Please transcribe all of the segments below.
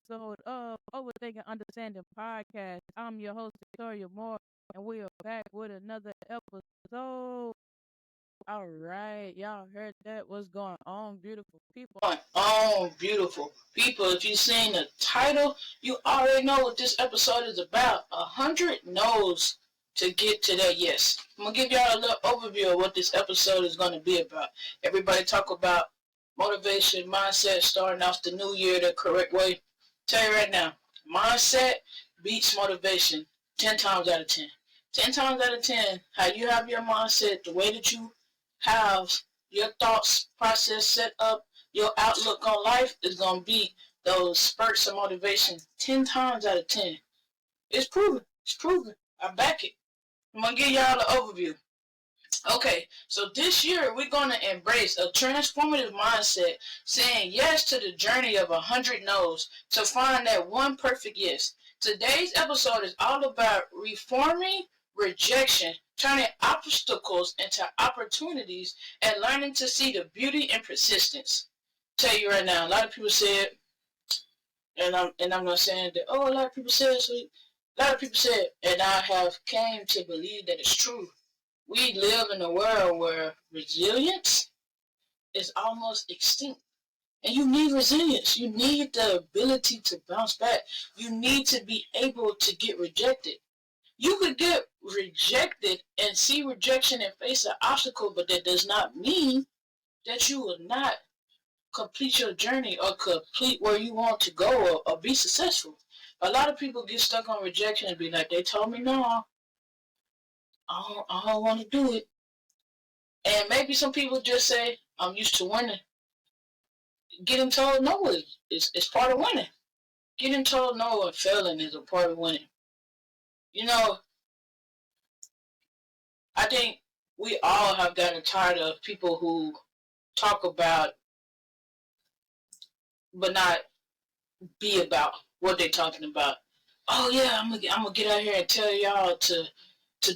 episode of Overthinking Understanding Podcast. I'm your host, Viktoriya Moore, and we are back with another episode. All right, y'all heard that? What's going on, beautiful people? Oh, beautiful people. If you've seen the title, you already know what this episode is about. 100 no's to get to that yes. I'm going to give y'all a little overview of what this episode is going to be about. Everybody talk about motivation, mindset, starting off the new year the correct way. Tell you right now, mindset beats motivation 10 times out of 10. 10 times out of 10, how you have your mindset, the way that you have your thoughts process set up, your outlook on life is going to be those spurts of motivation 10 times out of 10. It's proven. It's proven. I back it. I'm going to give y'all the overview. Okay, so this year we're going to embrace a transformative mindset, saying yes to the journey of 100 no's to find that one perfect yes. Today's episode is all about reforming rejection, turning obstacles into opportunities, and learning to see the beauty in persistence. Tell you right now, a lot of people said, and I'm not saying that, a lot of people said, so a lot of people said, and I have came to believe that it's true. We live in a world where resilience is almost extinct. And you need resilience. You need the ability to bounce back. You need to be able to get rejected. You could get rejected and see rejection and face an obstacle, but that does not mean that you will not complete your journey or complete where you want to go or be successful. A lot of people get stuck on rejection and be like, they told me no, I don't want to do it. And maybe some people just say, I'm used to winning. Getting told no is part of winning. Getting told no and failing is a part of winning. You know, I think we all have gotten tired of people who talk about but not be about what they're talking about. Oh yeah, I'm gonna get out here and tell y'all to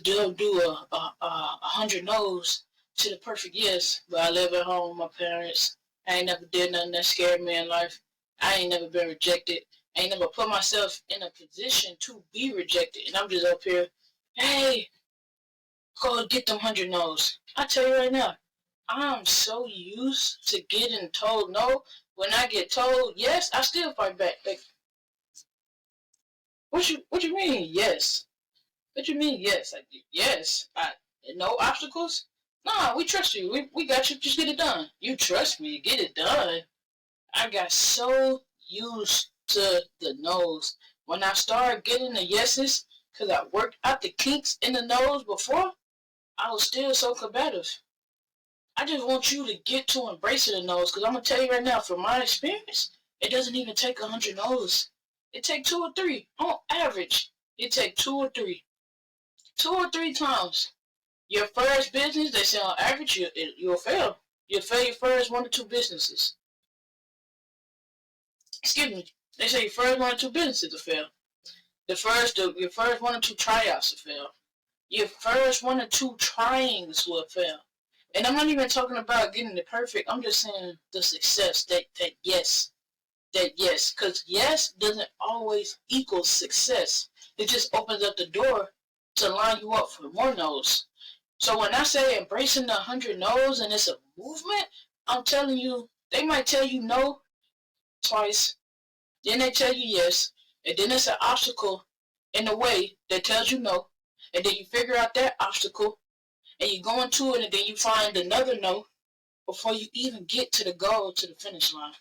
do a 100 no's to the perfect yes. But I live at home with my parents. I ain't never did nothing that scared me in life. I ain't never been rejected. I ain't never put myself in a position to be rejected. And I'm just up here, hey, go get them 100 no's. I tell you right now, I'm so used to getting told no. When I get told yes, I still fight back. Like, what you mean yes? What you mean yes? Like, yes. No obstacles? Nah, we trust you. We got you. Just get it done. You trust me. Get it done. I got so used to the no's. When I started getting the yeses, because I worked out the kinks in the no's before, I was still so combative. I just want you to get to embracing the no's, because I'm going to tell you right now, from my experience, it doesn't even take 100 no's. It takes 2 or 3. On average, it takes 2 or 3. 2 or 3 times. Your first business, they say on average, you'll fail. You'll fail your first 1 or 2 businesses. Excuse me. They say your first 1 or 2 businesses will fail. Your first 1 or 2 tryouts will fail. Your first 1 or 2 tryings will fail. And I'm not even talking about getting it perfect. I'm just saying the success, that yes. That yes. Because yes doesn't always equal success. It just opens up the door to line you up for more no's. So when I say embracing the 100 no's and it's a movement, I'm telling you, they might tell you no twice, then they tell you yes, and then it's an obstacle in the way that tells you no, and then you figure out that obstacle, and you go into it, and then you find another no before you even get to the goal, to the finish line.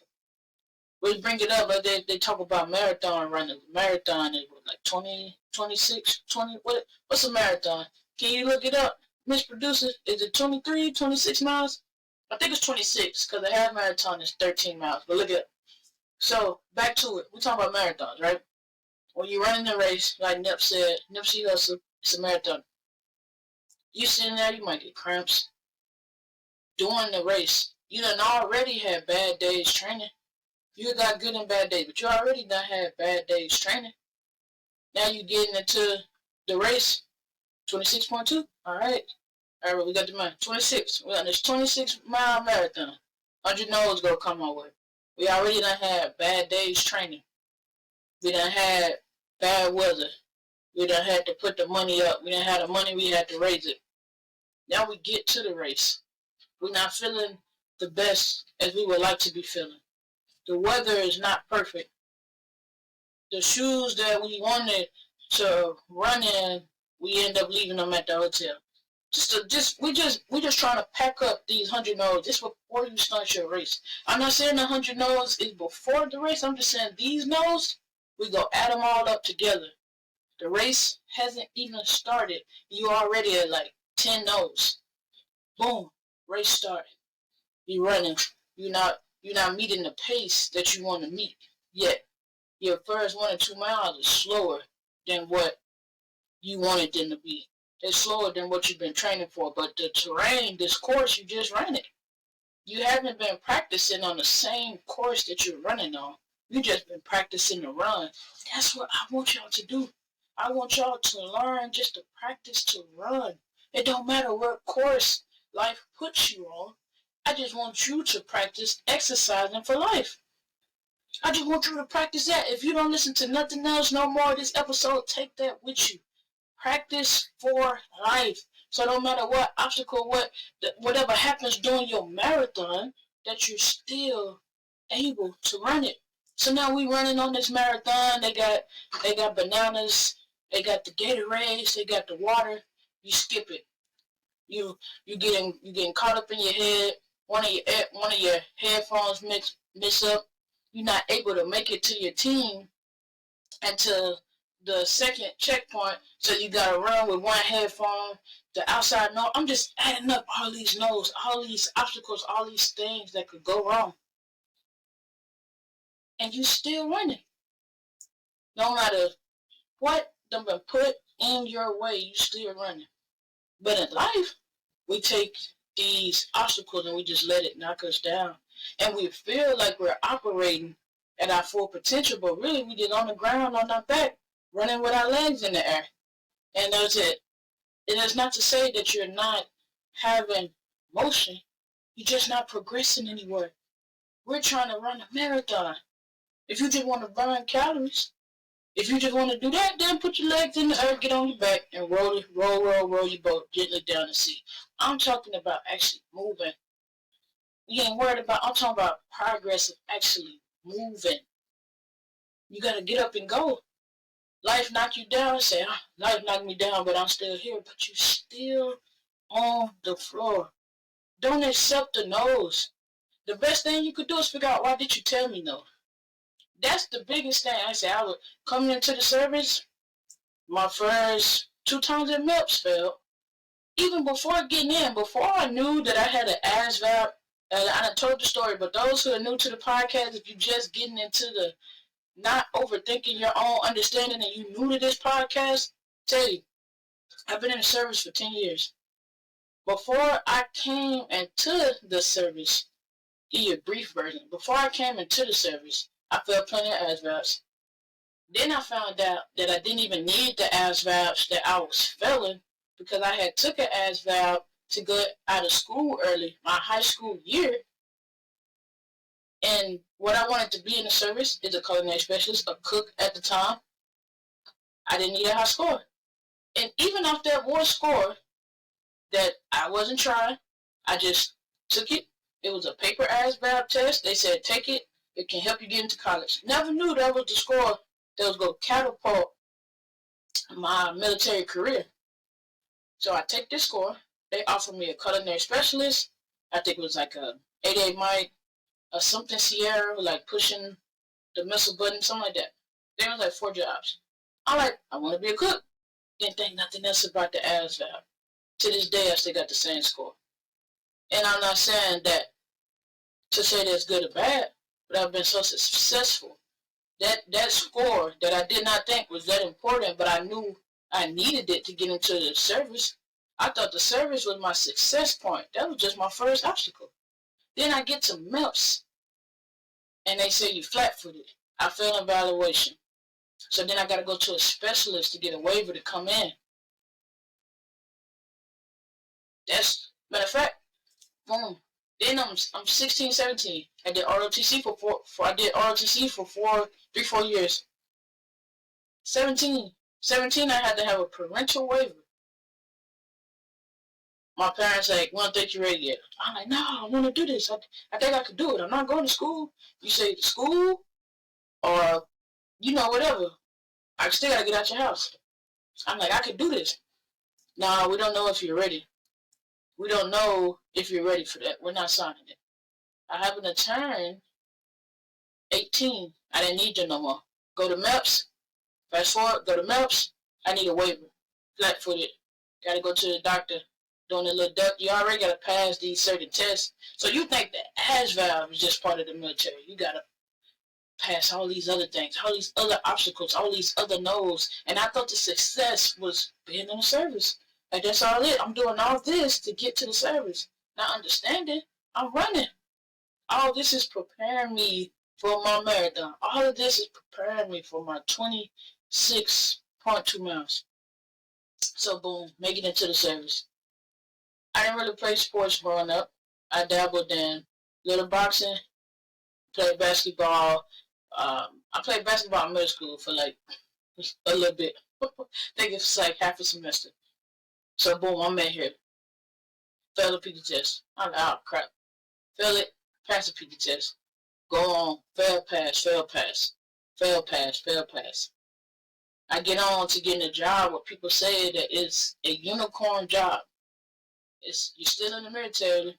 We bring it up, like they talk about marathon running. Marathon is what, like 20, 26, 20, what's a marathon? Can you look it up? Miss Producer, is it 23, 26 miles? I think it's 26, because the half marathon is 13 miles, but look it up. So, back to it. We're talking about marathons, right? When you're running a race, like Nipsey Hussle, it's a marathon. You sitting there, you might get cramps. During the race, you done already had bad days training. You got good and bad days, but you already done had bad days training. Now you getting into the race, 26.2. All right, we got the man. 26. We got this 26-mile marathon. 100 no's gonna come our way. We already done had bad days training. We done had bad weather. We done had to put the money up. We done had the money, we had to raise it. Now we get to the race. We're not feeling the best as we would like to be feeling. The weather is not perfect. The shoes that we wanted to run in, we end up leaving them at the hotel. We just trying to pack up these 100 nodes. This before you start your race. I'm not saying the 100 nodes is before the race. I'm just saying these nodes, we go add them all up together. The race hasn't even started. You already at like 10 nodes. Boom, race started. You running. You're not meeting the pace that you want to meet yet. Your first 1 or 2 miles is slower than what you wanted them to be. They're slower than what you've been training for. But the terrain, this course, you just ran it. You haven't been practicing on the same course that you're running on. You just been practicing to run. That's what I want y'all to do. I want y'all to learn just to practice to run. It don't matter what course life puts you on. I just want you to practice exercising for life. I just want you to practice that. If you don't listen to nothing else no more this episode, take that with you. Practice for life. So no matter what obstacle, whatever happens during your marathon, that you're still able to run it. So now we running on this marathon. They got bananas. They got the Gatorades. They got the water. You skip it. You getting caught up in your head. One of your headphones mix up. You're not able to make it to your team until the second checkpoint. So you gotta run with one headphone. The outside note. I'm just adding up all these notes, all these obstacles, all these things that could go wrong. And you still running. No matter what them been put in your way, you still running. But in life, we take these obstacles and we just let it knock us down. And we feel like we're operating at our full potential, but really we just on the ground on our back, running with our legs in the air. And that's it. It is not to say that you're not having motion. You're just not progressing anywhere. We're trying to run a marathon. If you just want to burn calories, if you just want to do that, then put your legs in the earth, get on your back, and roll your boat gently down the sea. I'm talking about actually moving. You ain't worried about, I'm talking about progress of actually moving. You got to get up and go. Life knock you down and say, life knocked me down, but I'm still here. But you still on the floor. Don't accept the no's. The best thing you could do is figure out, why did you tell me no? That's the biggest thing. I said, I was coming into the service, my first 2 times at MEPS failed. Even before getting in, before I knew that I had an ASVAB, and I done told the story, but those who are new to the podcast, if you're just getting into the not overthinking your own understanding and you new to this podcast, tell you, I've been in the service for 10 years. Before I came into the service, give you a brief version. Before I came into the service, I failed plenty of ASVABs. Then I found out that I didn't even need the ASVABs that I was failing, because I had took an ASVAB to get out of school early, my high school year. And what I wanted to be in the service is a culinary specialist, a cook at the time. I didn't need a high score. And even off that one score that I wasn't trying, I just took it. It was a paper ASVAB test. They said, take it. It can help you get into college. Never knew that was the score that was going to catapult my military career. So I take this score. They offered me a culinary specialist. I think it was like a 88 mic, a something Sierra, like pushing the missile button, something like that. There was like 4 jobs. I'm like, I want to be a cook. Didn't think nothing else about the ASVAB. To this day, I still got the same score. And I'm not saying that to say that's good or bad, but I've been so successful. That score that I did not think was that important, but I knew I needed it to get into the service. I thought the service was my success point. That was just my first obstacle. Then I get to MEPS, and they say you flat-footed. I failed evaluation. So then I got to go to a specialist to get a waiver to come in. That's, matter of fact, boom. Then I'm 16, 17. I did ROTC for 4 years. 17. 17, I had to have a parental waiver. My parents like, we don't think you're ready yet. I'm like, no, I want to do this. I think I could do it. I'm not going to school. You say to school or, whatever. I still got to get out your house. I'm like, I could do this. No, we don't know if you're ready. We don't know if you're ready for that. We're not signing it. I happen to turn 18. I didn't need you no more. Go to MEPS. Fast forward, go to MEPS. I need a waiver. Flat-footed. Got to go to the doctor. Doing a little duck. You already got to pass these certain tests. So you think the ASVAB valve is just part of the military. You got to pass all these other things, all these other obstacles, all these other no's. And I thought the success was being in the service. Like, that's all it. I'm doing all this to get to the service. Not understanding, I'm running. All this is preparing me for my marathon. All of this is preparing me for my 26.2 miles. So, boom, making it to the service. I didn't really play sports growing up. I dabbled in little boxing, played basketball. I played basketball in middle school for like a little bit. I think it's like half a semester. So boom, I'm in here. Fail the PT test. I'm like, oh crap. Fail it, pass the PT test. Go on, fail, pass, fail, pass. Fail, pass, fail, pass. I get on to getting a job where people say that it's a unicorn job. You're still in the military.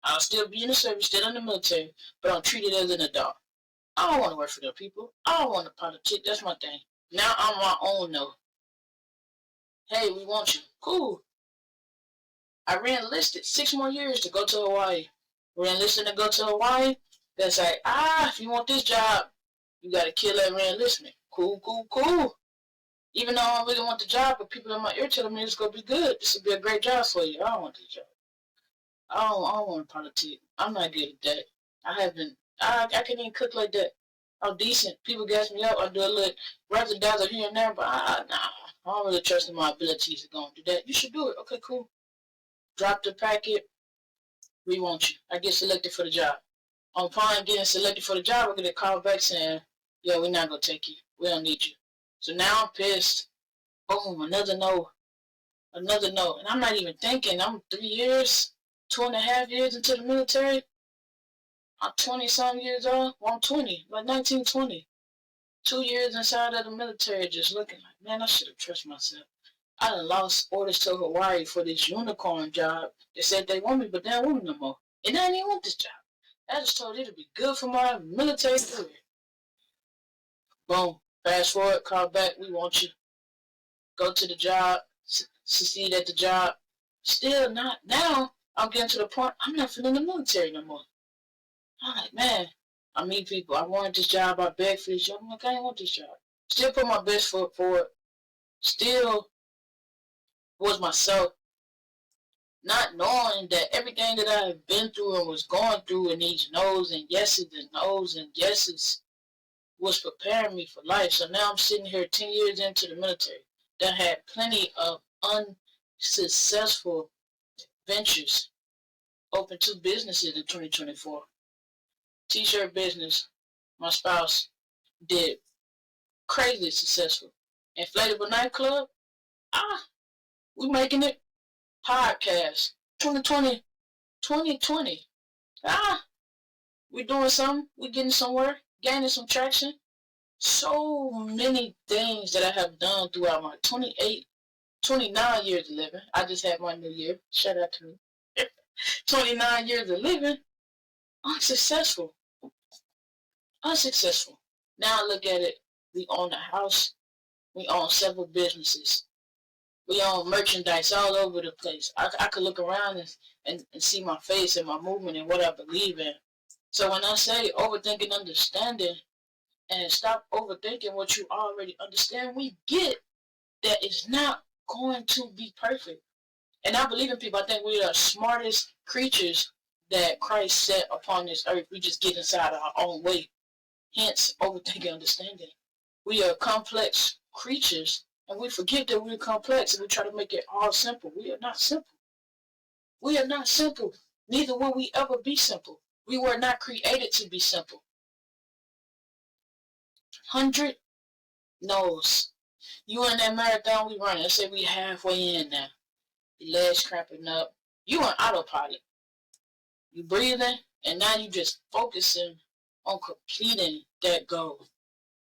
I'll still be in the service, still in the military, but I'm treated as an adult. I don't want to work for them people. I don't want to politic. That's my thing. Now I'm my own though. Hey, we want you. Cool. I re-enlisted 6 more years to go to Hawaii. Re-enlisted to go to Hawaii. That's like, if you want this job, you got to kill that re-enlistment. Cool, cool, cool. Even though I don't really want the job, but people in my ear telling me it's going to be good. This will be a great job for you. I don't want this job. I don't want politics. I'm not good at that. I can't even cook like that. I'm decent. People gas me up. I do a little razzle dazzle here and there, but I don't really trust in my abilities to go and do that. You should do it. Okay, cool. Drop the packet. We want you. I get selected for the job. Upon getting selected for the job, I get a call back saying, yo, we're not going to take you. We don't need you. So now I'm pissed. Boom, another no. Another no. And I'm not even thinking. I'm 3 years, 2.5 years into the military. I'm 20-some years old. Well, I'm 20, like 19, 20. 2 years inside of the military, just looking like, man, I should have trusted myself. I done lost orders to Hawaii for this unicorn job. They said they want me, but they don't want me no more. And I didn't even want this job. I just told it to be good for my military career. Boom. Fast forward, call back, we want you. Go to the job, succeed at the job. Still not. Now, I'm getting to the point, I'm not feeling the military no more. I'm like, man, I meet people. I wanted this job. I begged for this job. I'm like, I didn't want this job. Still put my best foot forward. Still was myself. Not knowing that everything that I have been through and was going through and these no's and yeses and no's and yeses was preparing me for life. So now I'm sitting here 10 years into the military that had plenty of unsuccessful ventures. Opened 2 businesses in 2024. T-shirt business, my spouse did crazy successful. Inflatable nightclub, we making it. Podcast, 2020, we doing something, we getting somewhere, gaining some traction. So many things that I have done throughout my 29 years of living. I just had my new year, shout out to me. 29 years of living, unsuccessful. Now I look at it, we own a house, we own several businesses. We own merchandise all over the place. I could look around and see my face and my movement and what I believe in. So when I say overthinking understanding and stop overthinking what you already understand, we get that it's not going to be perfect. And I believe in people. I think we are the smartest creatures that Christ set upon this earth. We just get inside our own way. Hence, overthinking understanding. We are complex creatures. And we forget that we're complex and we try to make it all simple. We are not simple. We are not simple. Neither will we ever be simple. We were not created to be simple. knows. You in that marathon we running. Let's say we halfway in now. Your legs cramping up. You on autopilot. You breathing, and now you just focusing on completing that goal.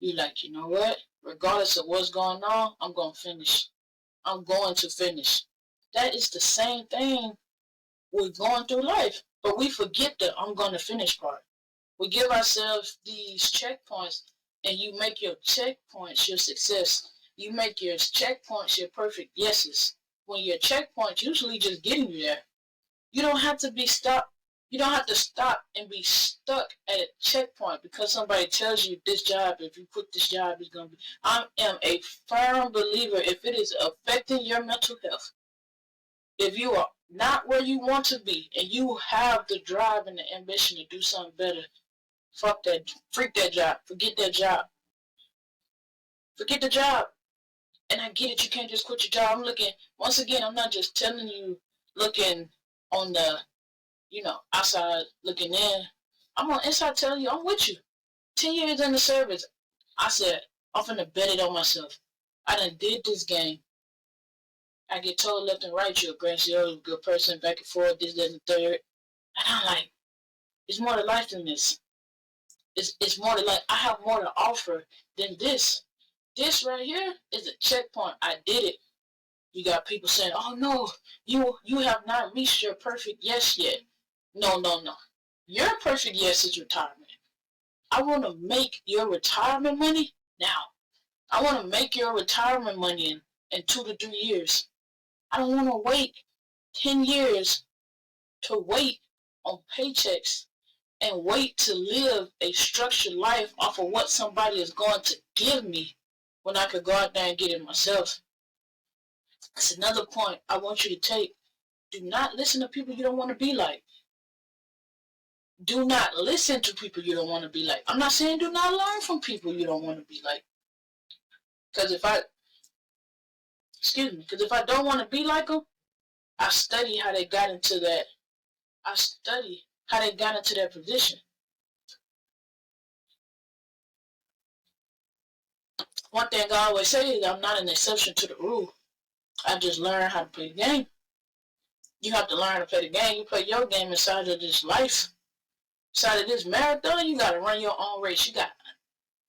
You like, you know what? Regardless of what's going on, I'm going to finish. I'm going to finish. That is the same thing with going through life. But we forget the I'm going to finish part. We give ourselves these checkpoints, and you make your checkpoints your success. You make your checkpoints your perfect yeses. When your checkpoints usually just getting you there. You don't have to be stopped. You don't have to stop and be stuck at a checkpoint because somebody tells you this job, if you quit this job, is going to be. I am a firm believer if it is affecting your mental health, if you are not where you want to be and you have the drive and the ambition to do something better, fuck that, freak that job, forget that job. Forget the job. And I get it, you can't just quit your job. I'm looking, once again, I'm not just telling you looking on the outside looking in. I'm on inside telling you, I'm with you. 10 years in the service, I said, I'm finna bet it on myself. I done did this game. I get told left and right, you're a great CEO, a good person, back and forth, this, that, and the third. And I'm like, it's more to life than this. It's more to life. I have more to offer than this. This right here is a checkpoint. I did it. You got people saying, oh no, you have not reached your perfect yes yet. No. Your perfect yes is retirement. I want to make your retirement money now. I want to make your retirement money in 2 to 3 years. I don't want to wait 10 years to wait on paychecks and wait to live a structured life off of what somebody is going to give me when I could go out there and get it myself. That's another point I want you to take. Do not listen to people you don't want to be like. Do not listen to people you don't want to be like. I'm not saying do not learn from people you don't want to be like. Because if I don't want to be like them, I study how they got into that. I study how they got into that position. One thing I always say is I'm not an exception to the rule. I just learned how to play the game. You have to learn how to play the game. You play your game inside of this life. Inside of this marathon, you got to run your own race. You got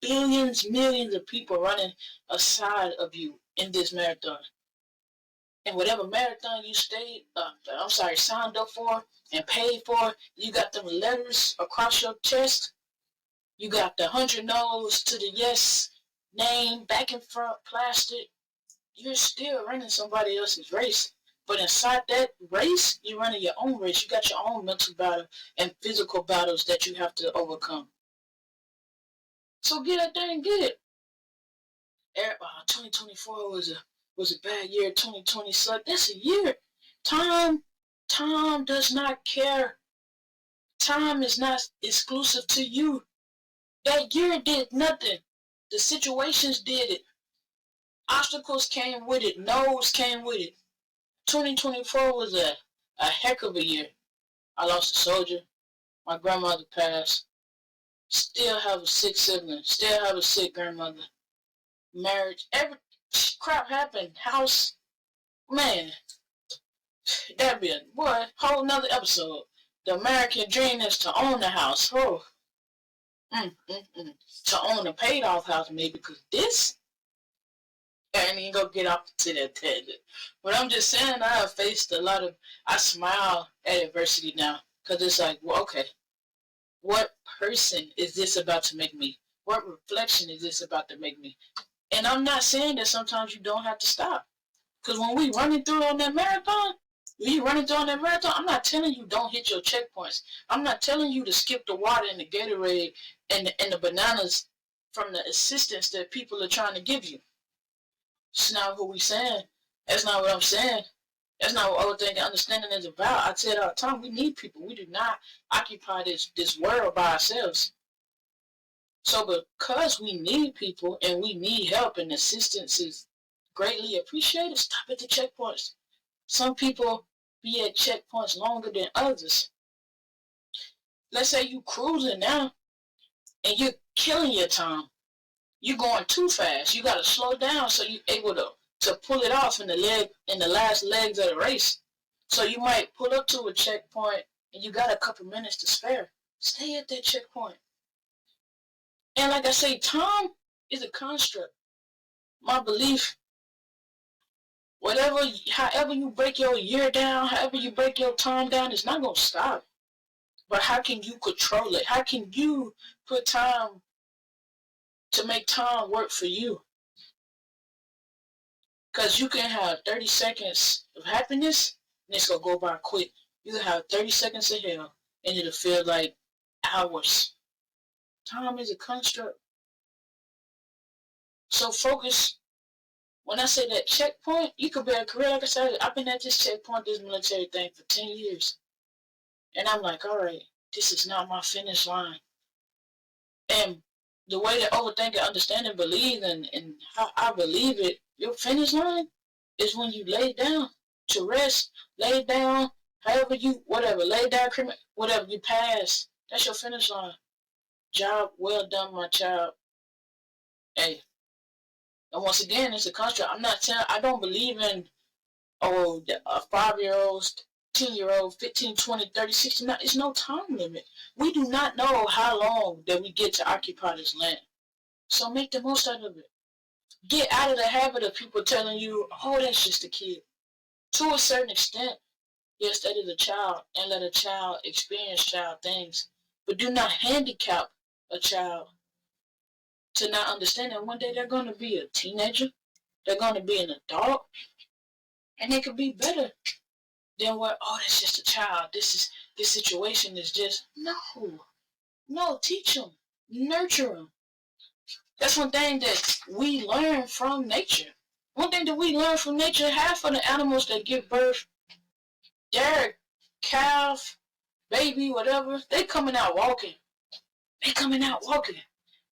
billions, millions of people running aside of you in this marathon. And whatever marathon you signed up for and paid for, you got them letters across your chest. You got the 100 no's to the yes name back and front plastered. You're still running somebody else's race. But inside that race, you're running your own race. You got your own mental battle and physical battles that you have to overcome. So get out there and get it. 2024 was a bad year. 2020 sucked. That's a year. Time does not care. Time is not exclusive to you. That year did nothing. The situations did it. Obstacles came with it. No's came with it. 2024 was a heck of a year. I lost a soldier. My grandmother passed. Still have a sick sibling. Still have a sick grandmother. Marriage. Every crap happened. House. Man. That'd be a whole nother episode. The American dream is to own the house. Oh. To own a paid off house maybe, because this I ain't even gonna get off to that tangent. But I'm just saying I have faced I smile at adversity now. Because it's like, well, okay, what person is this about to make me? What reflection is this about to make me? And I'm not saying that sometimes you don't have to stop. Because when we running through on that marathon, I'm not telling you don't hit your checkpoints. I'm not telling you to skip the water and the Gatorade and the bananas from the assistance that people are trying to give you. It's not what we're saying. That's not what I'm saying. That's not what overthinking understanding is about. I tell it all the time, we need people. We do not occupy this world by ourselves. So because we need people and we need help and assistance is greatly appreciated, stop at the checkpoints. Some people be at checkpoints longer than others. Let's say you cruising now and you're killing your time. You're going too fast. You got to slow down so you're able to pull it off in the last legs of the race. So you might pull up to a checkpoint and you got a couple minutes to spare. Stay at that checkpoint. And like I say, time is a construct. My belief, however you break your year down, however you break your time down, it's not going to stop. But how can you control it? How can you put time to make time work for you? Because you can have 30 seconds of happiness and it's going to go by quick. You can have 30 seconds of hell and it'll feel like hours. Time is a construct. So focus. When I say that checkpoint, you could be a career. Like I said, I've been at this checkpoint, this military thing for 10 years. And I'm like, all right, this is not my finish line. And the way that overthink and understand and believe and how I believe it, your finish line is when you lay down to rest, lay down, however you, whatever, lay down, whatever you pass. That's your finish line. Job well done, my child. Hey, and once again, it's a construct. I don't believe in, a 5-year-old, 10-year-old, 15, 20, 30, 60. It's no time limit. We do not know how long that we get to occupy this land. So make the most out of it. Get out of the habit of people telling you, oh, that's just a kid. To a certain extent, yes, that is a child, and let a child experience child things. But do not handicap a child to not understand that one day they're going to be a teenager, they're going to be an adult, and they could be better than what, oh, that's just a child. This situation is just, no, teach them, nurture them. That's one thing that we learn from nature. One thing that we learn from nature, half of the animals that give birth, their calf, baby, whatever, they coming out walking.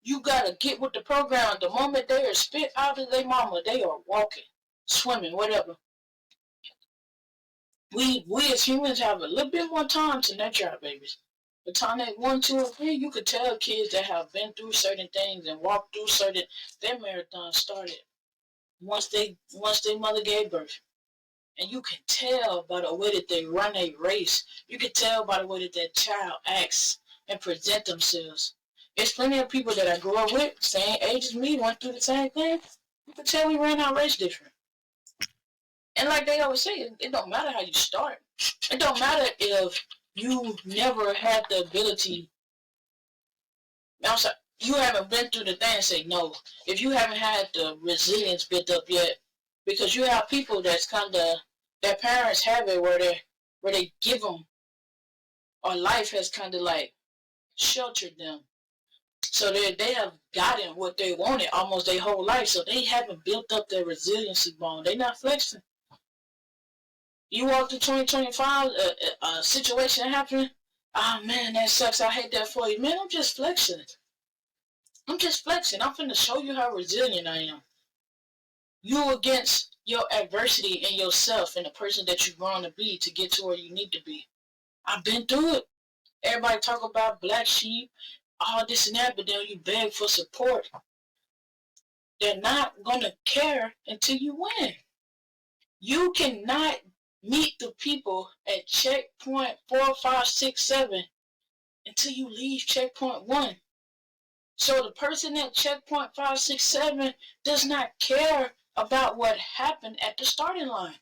You gotta get with the program. The moment they are spit out of their mama, they are walking, swimming, whatever. We as humans have a little bit more time to nurture our babies. The time they 1, 2, or 3, you could tell kids that have been through certain things and walked through their marathon started once their mother gave birth. And you can tell by the way that they run a race. You can tell by the way that child acts and present themselves. There's plenty of people that I grew up with, same age as me, went through the same thing. You can tell we ran our race different. And like they always say, it don't matter how you start. It don't matter if you never had the ability. I'm sorry, you haven't been through the thing and say no. If you haven't had the resilience built up yet, because you have people that's kind of, their parents have it where they give them, or life has kind of like sheltered them. So they have gotten what they wanted almost their whole life. So they haven't built up their resiliency bone. They're not flexing. You walk through 2025, a situation happening. Oh man, that sucks. I hate that for you. Man, I'm just flexing. I'm finna show you how resilient I am. You against your adversity in yourself and the person that you're going to be to get to where you need to be. I've been through it. Everybody talk about black sheep, all this and that, but then you beg for support. They're not going to care until you win. You cannot meet the people at checkpoint 4, 5, 6, 7 until you leave checkpoint 1. So the person at checkpoint 5, 6, 7 does not care about what happened at the starting line.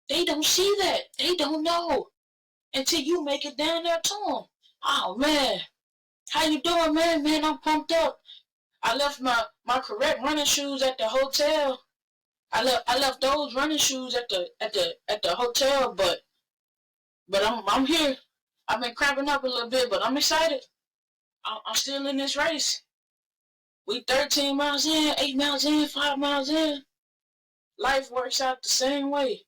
They don't see that. They don't know until you make it down there to them. Oh man, how you doing, man? Man, I'm pumped up. I left my correct running shoes at the hotel. I left those running shoes at the hotel, but I'm here. I've been cramping up a little bit, but I'm excited. I'm still in this race. We 13 miles in, 8 miles in, 5 miles in. Life works out the same way.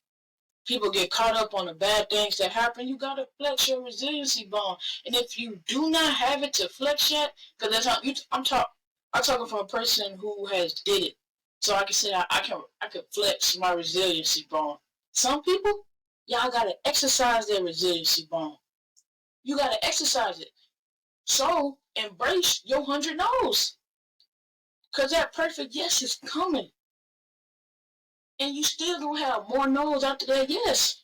People get caught up on the bad things that happen. You gotta flex your resiliency bone. And if you do not have it to flex yet, because that's how I'm talking from a person who has did it. So I can say I can flex my resiliency bone. Some people, y'all gotta exercise their resiliency bone. You gotta exercise it. So embrace your 100 no's. Because that perfect yes is coming. And you still gonna have more no's after that yes.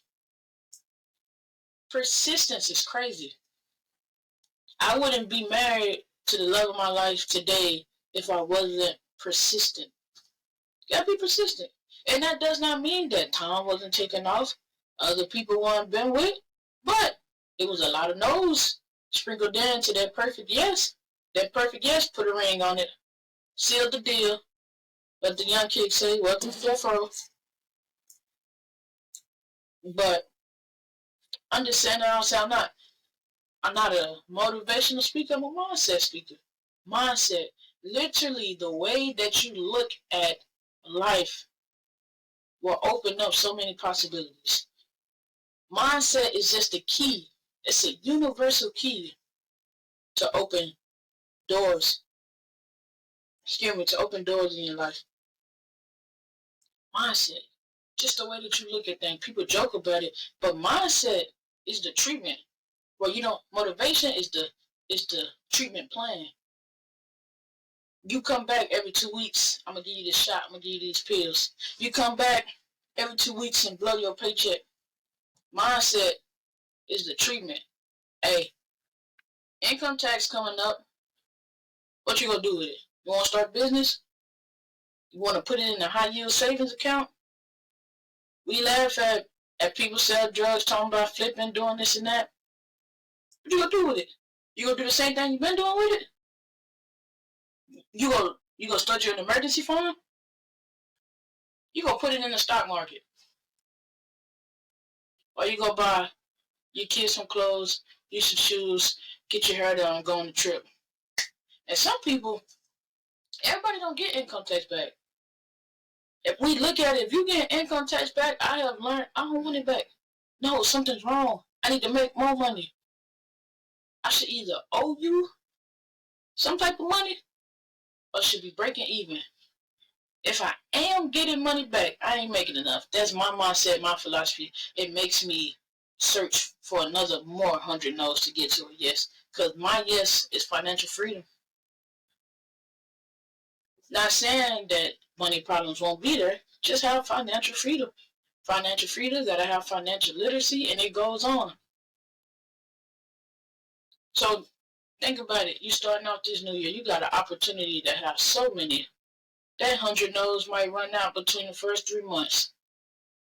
Persistence is crazy. I wouldn't be married to the love of my life today if I wasn't persistent. You gotta be persistent. And that does not mean that Tom wasn't taken off, other people weren't been with, but it was a lot of no's sprinkled into that perfect yes. That perfect yes put a ring on it, sealed the deal. Let the young kids say, welcome to the fro. But understand that I'm not a motivational speaker, I'm a mindset speaker. Mindset. Literally, the way that you look at life will open up so many possibilities. Mindset is just the key. It's a universal key to open doors. To open doors in your life. Mindset. Just the way that you look at things. People joke about it, but mindset is the treatment. Well, motivation is the treatment plan. You come back every 2 weeks, I'm gonna give you this shot, I'm gonna give you these pills. You come back every 2 weeks and blow your paycheck. Mindset is the treatment. Hey, income tax coming up. What you gonna do with it? You wanna start a business? You wanna put it in a high yield savings account? We laugh at people sell drugs, talking about flipping, doing this and that. What you gonna do with it? You gonna do the same thing you've been doing with it? You gonna start your emergency fund? You gonna put it in the stock market? Or you gonna buy your kids some clothes, you some shoes, get your hair done, go on a trip? And some people, everybody don't get income tax back. If we look at it, if you get income tax back, I have learned I don't want it back. No, something's wrong. I need to make more money. I should either owe you some type of money or should be breaking even. If I am getting money back, I ain't making enough. That's my mindset, my philosophy. It makes me search for another more 100 no's to get to a yes. Because my yes is financial freedom. Not saying that money problems won't be there. Just have financial freedom. Financial freedom, gotta have financial literacy, and it goes on. So think about it. You starting off this new year, you got an opportunity to have so many. That 100 no's might run out between the first 3 months.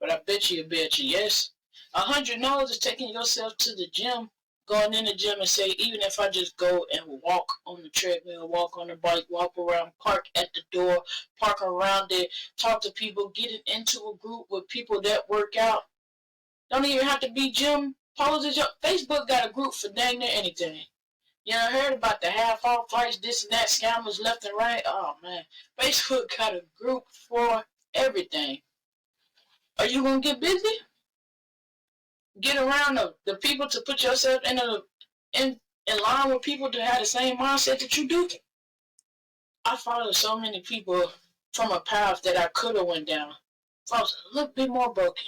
But I bet you, yes. 100 no's is taking yourself to the gym, going in the gym and say, even if I just go and walk on the treadmill, walk on the bike, walk around, park at the door, park around it, talk to people, getting into a group with people that work out. Don't even have to be gym poses. Facebook got a group for dang near anything. You know, heard about the half-off flights, this and that, scammers left and right. Oh, man. Facebook got a group for everything. Are you going to get busy? Get around the people to put yourself in line with people to have the same mindset that you do. I follow so many people from a path that I could have went down. If I was a little bit more broken.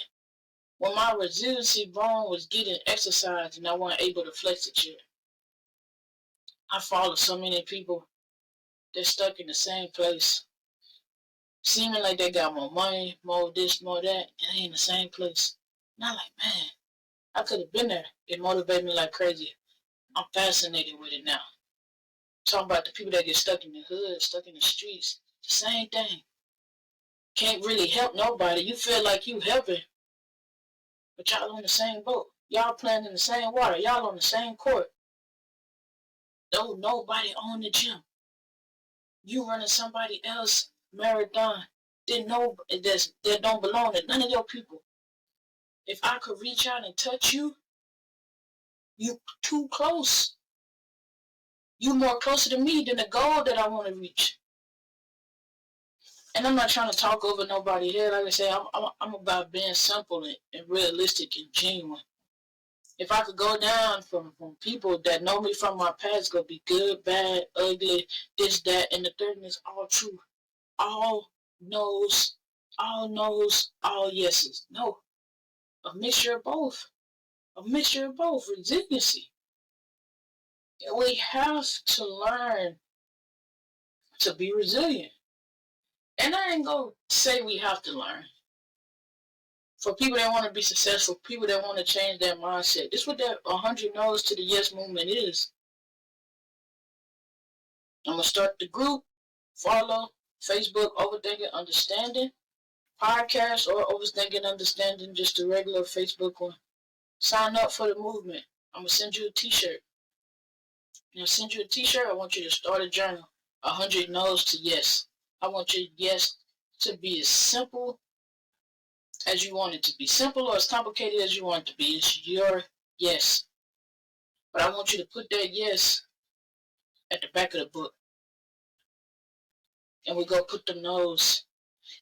When my resiliency bone was getting exercised and I wasn't able to flex it yet. I follow so many people. They're stuck in the same place. Seeming like they got more money, more this, more that, and they in the same place. And I'm like, man, I could have been there. It motivated me like crazy. I'm fascinated with it now. Talking about the people that get stuck in the hood, stuck in the streets. The same thing. Can't really help nobody. You feel like you helping, but y'all on the same boat. Y'all playing in the same water. Y'all on the same court. Don't nobody own the gym. You running somebody else marathon that don't belong to none of your people. If I could reach out and touch you, you too close. You more closer to me than the goal that I want to reach. And I'm not trying to talk over nobody's head. Like I say, I'm about being simple and realistic and genuine. If I could go down from people that know me from my past, go be good, bad, ugly, this, that, and the third is all true. All no's, all yeses. No. A mixture of both. Resiliency. We have to learn to be resilient. And I ain't gonna say we have to learn. For people that want to be successful, people that want to change their mindset, this is what that 100 no's to the yes movement is. I'm gonna start the group, follow, Facebook, Overthinking Understanding, podcast, or Overthinking Understanding, just the regular Facebook one. Sign up for the movement. I'm gonna send you a t-shirt. I'm gonna send you a t-shirt. I want you to start a journal. 100 no's to yes. I want your yes to be as simple as you want it to be. Simple or as complicated as you want it to be. It's your yes. But I want you to put that yes at the back of the book. And we go put the no's.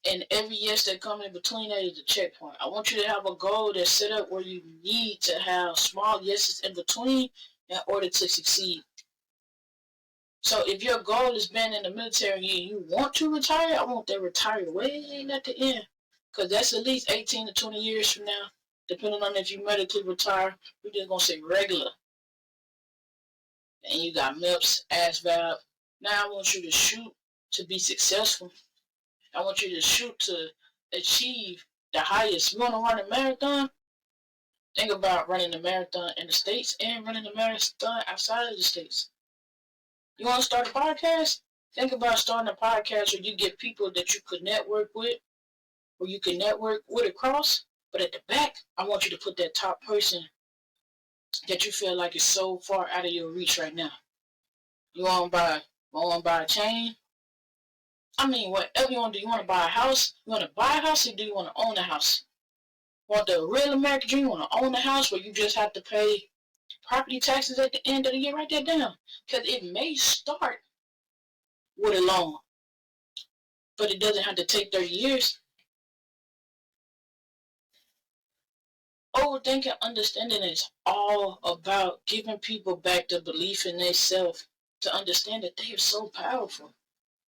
And every yes that comes in between that is a checkpoint. I want you to have a goal that's set up where you need to have small yeses in between in order to succeed. So if your goal is being in the military and you want to retire, I want that retire way at the end. Because that's at least 18 to 20 years from now. Depending on if you medically retire, we're just going to say regular. And you got MIPS, ASVAB. Now I want you to shoot to be successful. I want you to shoot to achieve the highest. You want to run a marathon? Think about running a marathon in the States and running a marathon outside of the States. You want to start a podcast? Think about starting a podcast where you get people that you could network with, or you can network with across. But at the back, I want you to put that top person that you feel like is so far out of your reach right now. You want to buy a chain? I mean, whatever you want to do. You want to buy a house? You want to buy a house, or do you want to own a house? Want the real American dream? You want to own a house where you just have to pay property taxes at the end of the year? Write that down. Because it may start with a loan, but it doesn't have to take 30 years. Overthinking Understanding is all about giving people back the belief in themselves, to understand that they are so powerful,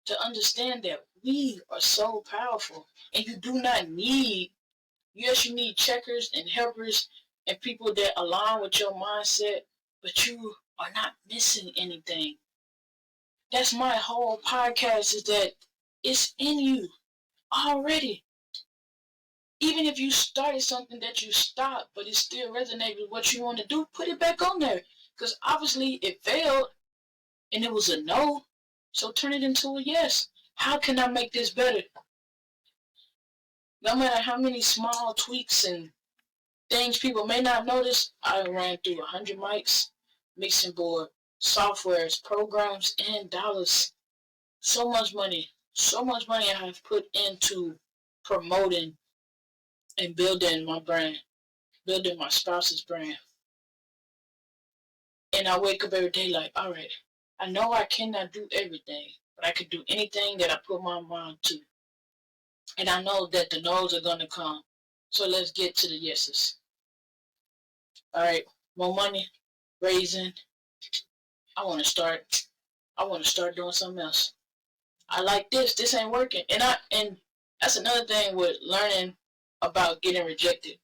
to understand that we are so powerful, and you do not need, yes, you need checkers and helpers and people that align with your mindset, but you are not missing anything. That's my whole podcast, is that it's in you already. Even if you started something that you stopped, but it still resonated with what you want to do, put it back on there. Because obviously it failed and it was a no. So turn it into a yes. How can I make this better? No matter how many small tweaks and things people may not notice, I ran through 100 mics, mixing board, softwares, programs, and dollars. So much money I have put into promoting and building my brand, building my spouse's brand. And I wake up every day like, all right, I know I cannot do everything, but I can do anything that I put my mind to. And I know that the no's are going to come. So let's get to the yeses. All right, more money, raising. I want to start doing something else. I like this. This ain't working. And that's another thing with learning about getting rejected.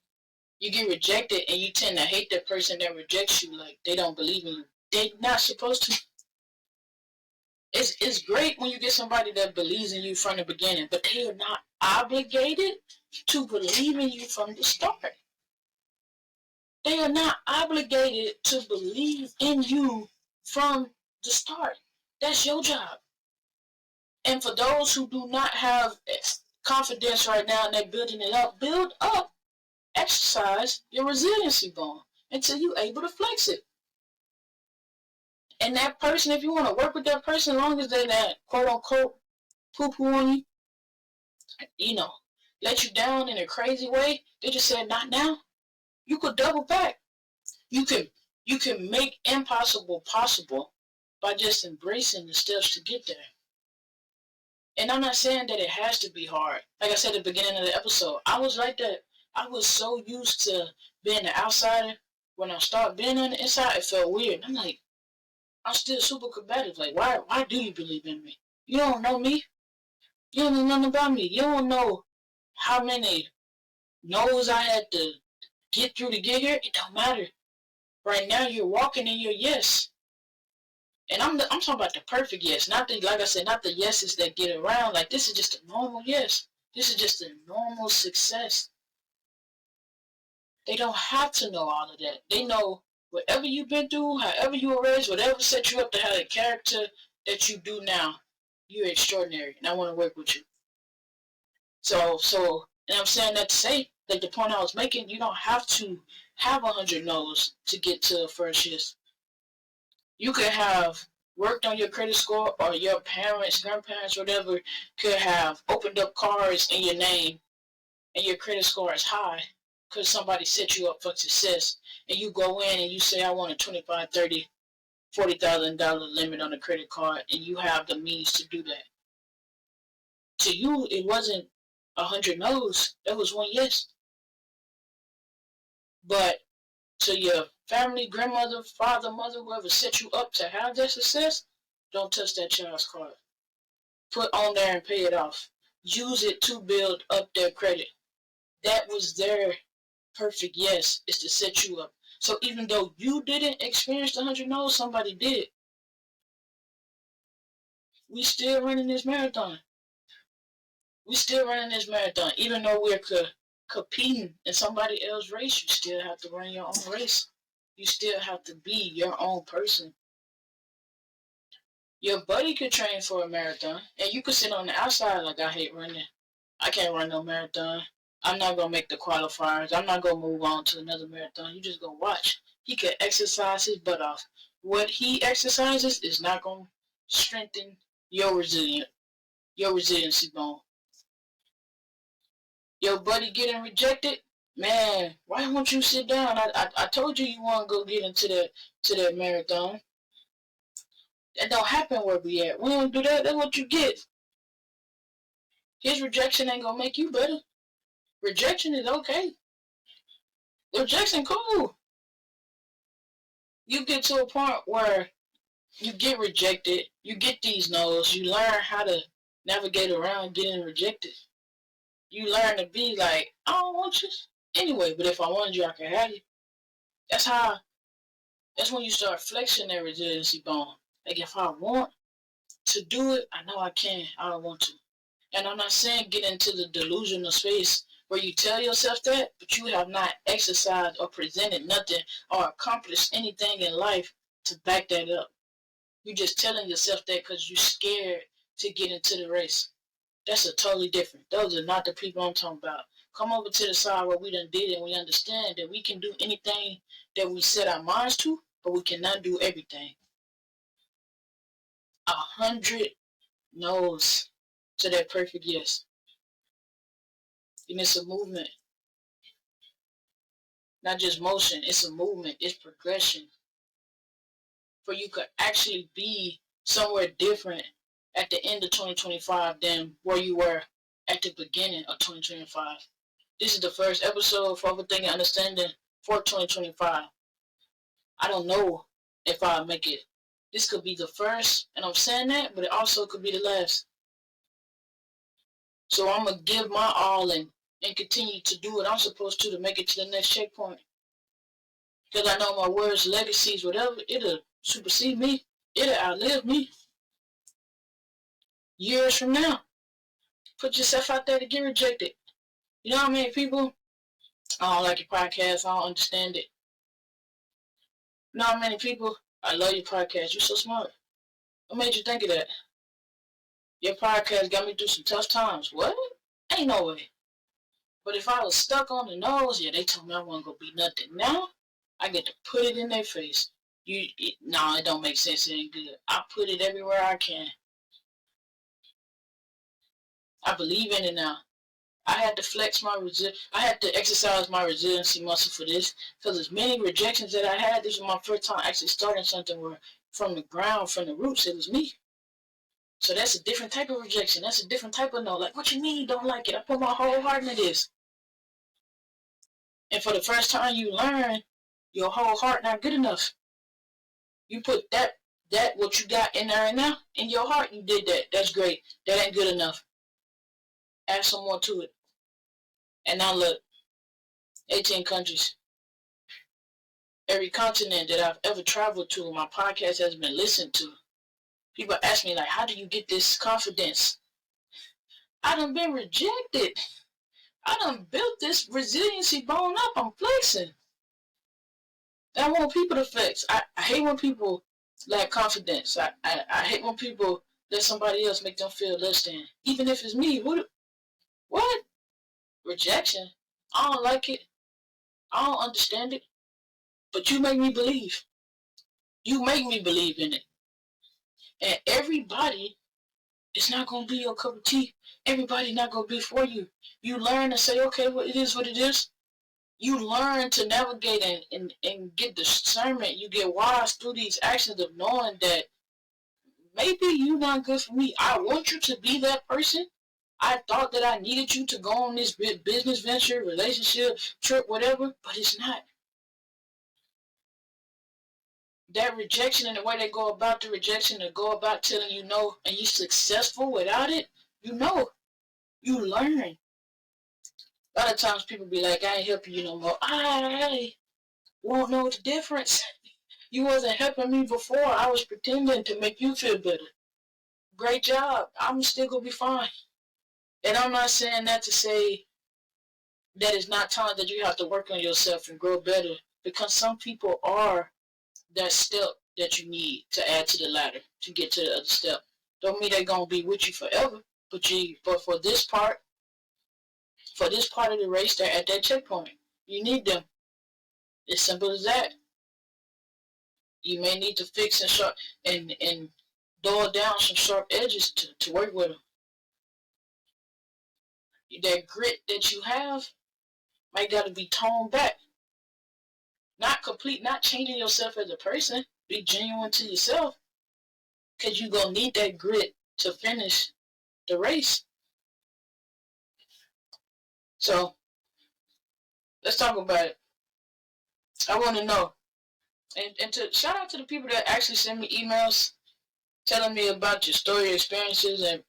You get rejected and you tend to hate that person that rejects you, like they don't believe in you. They're not supposed to. It's great when you get somebody that believes in you from the beginning, but they are not obligated to believe in you from the start. They are not obligated to believe in you from the start. That's your job. And for those who do not have confidence right now and they're building it up, build up, exercise your resiliency bone until you're able to flex it. And that person, if you want to work with that person, as long as they're not quote unquote poo-poo on you, let you down in a crazy way, they just said not now, you could double back. You can make impossible possible by just embracing the steps to get there. And I'm not saying that it has to be hard. Like I said at the beginning of the episode, I was like that. I was so used to being the outsider. When I started being on the inside, it felt weird. I'm like, I'm still super combative. Like, why do you believe in me? You don't know me. You don't know nothing about me. You don't know how many no's I had to get through to get here. It don't matter. Right now, you're walking in your yes. And I'm talking about the perfect yes, not the, like I said, not the yeses that get around. Like, this is just a normal yes. This is just a normal success. They don't have to know all of that. They know whatever you've been through, however you were raised, whatever set you up to have the character that you do now, you're extraordinary, and I want to work with you. So, and I'm saying that to say, like the point I was making, you don't have to have 100 no's to get to a first yes. You could have worked on your credit score, or your parents, grandparents, whatever, could have opened up cards in your name, and your credit score is high because somebody set you up for success, and you go in and you say, I want a $25,000, $30,000, $40,000 limit on the credit card, and you have the means to do that. To you, it wasn't 100 no's. That was one yes. But to your family, grandmother, father, mother, whoever set you up to have that success, don't touch that child's card. Put on there and pay it off. Use it to build up their credit. That was their perfect yes, is to set you up. So even though you didn't experience the 100 no's, somebody did. We still running this marathon. Even though we're competing in somebody else's race, you still have to run your own race. You still have to be your own person. Your buddy could train for a marathon, and you could sit on the outside like, I hate running. I can't run no marathon. I'm not going to make the qualifiers. I'm not going to move on to another marathon. You just go watch. He could exercise his butt off. What he exercises is not going to strengthen your resiliency bone. Your buddy getting rejected, man, why won't you sit down? I told you want to go get into that marathon. That don't happen where we at. We don't do that. That's what you get. His rejection ain't gonna make you better. Rejection is okay. Rejection cool. You get to a point where you get rejected, you get these no's, you learn how to navigate around getting rejected. You learn to be like, I don't want you anyway, but if I wanted you, I could have you. That's when you start flexing that resiliency bone. Like, if I want to do it, I know I can. I don't want to. And I'm not saying get into the delusional space where you tell yourself that, but you have not exercised or presented nothing or accomplished anything in life to back that up. You're just telling yourself that because you're scared to get into the race. That's a totally different. Those are not the people I'm talking about. Come over to the side where we done did it and we understand that we can do anything that we set our minds to, but we cannot do everything. 100 no's to that perfect yes. And it's a movement. Not just motion, it's a movement, it's progression. For you could actually be somewhere different at the end of 2025 than where you were at the beginning of 2025. This is the first episode for Overthinking and Understanding for 2025. I don't know if I'll make it. This could be the first, and I'm saying that, but it also could be the last. So I'm going to give my all and continue to do what I'm supposed to make it to the next checkpoint. Because I know my words, legacies, whatever, it'll supersede me. It'll outlive me. Years from now. Put yourself out there to get rejected. You know how many people, I don't like your podcast, I don't understand it. You know how many people, I love your podcast, you're so smart. What made you think of that? Your podcast got me through some tough times. What? Ain't no way. But if I was stuck on the nose, yeah, they told me I wasn't going to be nothing. Now, I get to put it in their face. No, it don't make sense. It ain't good. I put it everywhere I can. I believe in it now. I had to exercise my resiliency muscle for this, because as many rejections that I had, this was my first time actually starting something where from the ground, from the roots, it was me. So that's a different type of rejection. That's a different type of no. Like, what you mean you don't like it? I put my whole heart into this. And for the first time you learn your whole heart not good enough. You put that what you got in there right now, in your heart, you did that. That's great. That ain't good enough. Add some more to it. And now look, 18 countries. every continent that I've ever traveled to, my podcast has been listened to. People ask me, like, how do you get this confidence? I done been rejected. I done built this resiliency bone up. I'm flexing. And I want people to flex. I hate when people lack confidence. I hate when people let somebody else make them feel less than. Even if it's me. What? Rejection? I don't like it. I don't understand it. But you make me believe. You make me believe in it. And everybody is not going to be your cup of tea. Everybody not going to be for you. You learn to say, okay, well, it is what it is. You learn to navigate and get discernment. You get wise through these actions of knowing that maybe you're not good for me. I want you to be that person. I thought that I needed you to go on this business venture, relationship, trip, whatever, but it's not. That rejection and the way they go about the rejection and go about telling you no and you're successful without it, you know, you learn. A lot of times people be like, I ain't helping you no more. I won't know the difference. You wasn't helping me before. I was pretending to make you feel better. Great job. I'm still going to be fine. And I'm not saying that to say that it's not time that you have to work on yourself and grow better. Because some people are that step that you need to add to the ladder to get to the other step. Don't mean they're going to be with you forever. But for this part of the race, they're at that checkpoint. You need them. It's simple as that. You may need to fix and dull down some sharp edges to work with them. That grit that you have might got to be toned back. Not changing yourself as a person. Be genuine to yourself. Because you're going to need that grit to finish the race. So, let's talk about it. I want to know. And to shout out to the people that actually send me emails telling me about your story, experiences, and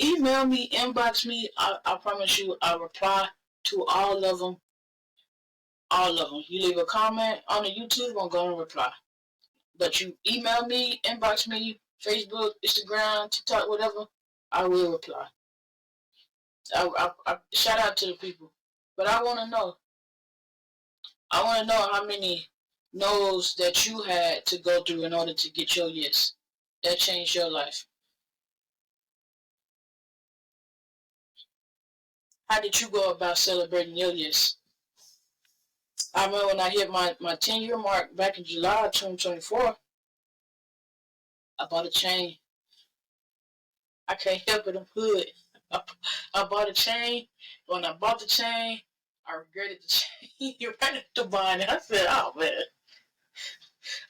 email me, inbox me. I promise you I'll reply to all of them. All of them. You leave a comment on the YouTube, I'm going to reply. But you email me, inbox me, Facebook, Instagram, TikTok, whatever, I will reply. I shout out to the people. But I want to know. I want to know how many no's that you had to go through in order to get your yes. That changed your life. How did you go about celebrating your yes? I remember when I hit my 10-year mark back in July 2024, I bought a chain. I can't help it, I'm hood. I bought a chain. When I bought the chain, I regretted the chain. You're right after buying it. I said, oh man.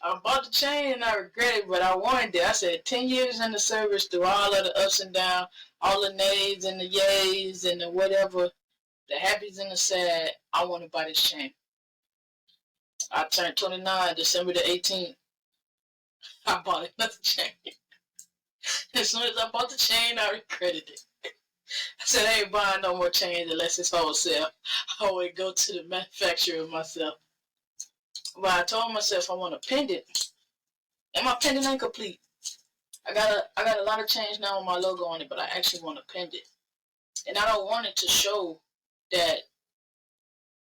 I bought the chain and I regret it, but I wanted it. I said 10 years in the service through all of the ups and downs, all the nays and the yays and the whatever, the happies and the sad, I want to buy this chain. I turned 29 December the 18th. I bought another chain. As soon as I bought the chain, I regretted it. I said I ain't buying no more chains unless it's wholesale. I always go to the manufacturer myself. But I told myself I want a pendant. And my pendant ain't complete. I got a lot of chains now with my logo on it, but I actually want a pendant. And I don't want it to show that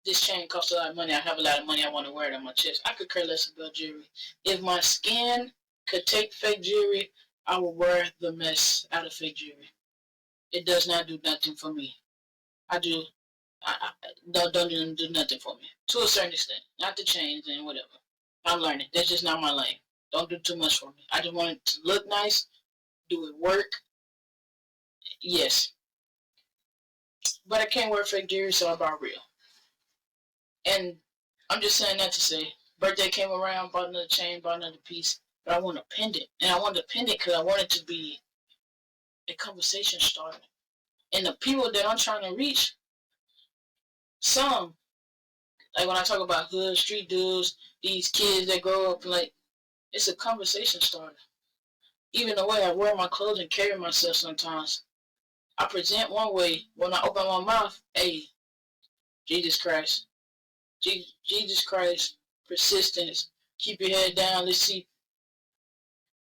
this chain costs a lot of money. I have a lot of money. I want to wear it on my chest. I could care less about jewelry. If my skin could take fake jewelry, I would wear the mess out of fake jewelry. It does not do nothing for me. I don't do nothing for me. To a certain extent. Not the chains and whatever. I'm learning. That's just not my lane. Don't do too much for me. I just want it to look nice. Do it work? Yes. But I can't wear fake jewelry, so I bought real. And I'm just saying that to say, birthday came around, bought another chain, bought another piece. But I want a pendant. And I want a pendant because I want it to be a conversation starter. And the people that I'm trying to reach, some, like when I talk about hood, street dudes, these kids that grow up, like, it's a conversation starter. Even the way I wear my clothes and carry myself sometimes. I present one way. When I open my mouth, hey, Jesus Christ. Jesus Christ persistence. Keep your head down. Let's see.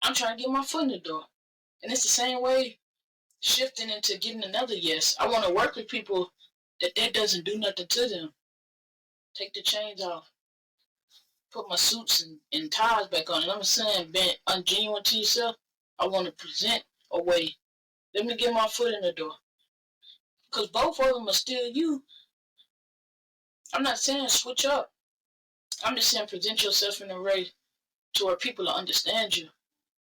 I'm trying to get my foot in the door. And it's the same way shifting into getting another yes. I want to work with people that doesn't do nothing to them. Take the chains off. Put my suits and ties back on. And I'm saying, being ungenuine to yourself, I want to present a way. Let me get my foot in the door. Because both of them are still you. I'm not saying switch up. I'm just saying present yourself in a way to where people will understand you.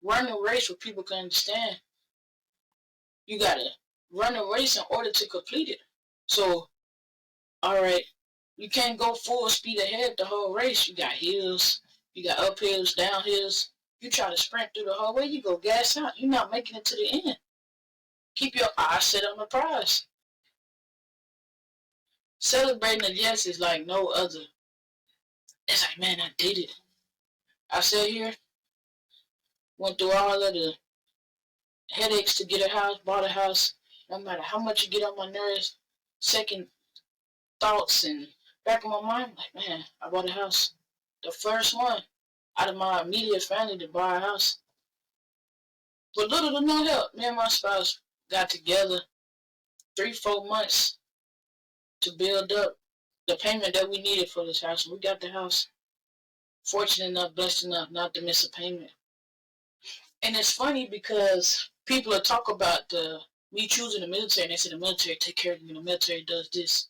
Run a race where people can understand. You got to run a race in order to complete it. So, alright, you can't go full speed ahead the whole race. You got hills, you got uphills, downhills. You try to sprint through the whole way, you go gas out. You're not making it to the end. Keep your eyes set on the prize. Celebrating a yes is like no other. It's like, man, I did it. I sat here, went through all of the headaches to get a house, bought a house. No matter how much you get on my nerves, second thoughts and back of my mind, like, man, I bought a house. The first one out of my immediate family to buy a house. With little to no help, me and my spouse got together 3-4 months to build up the payment that we needed for this house. We got the house. Fortunate enough, blessed enough not to miss a payment. And it's funny because people will talk about me choosing the military, and they say the military take care of me, the military does this.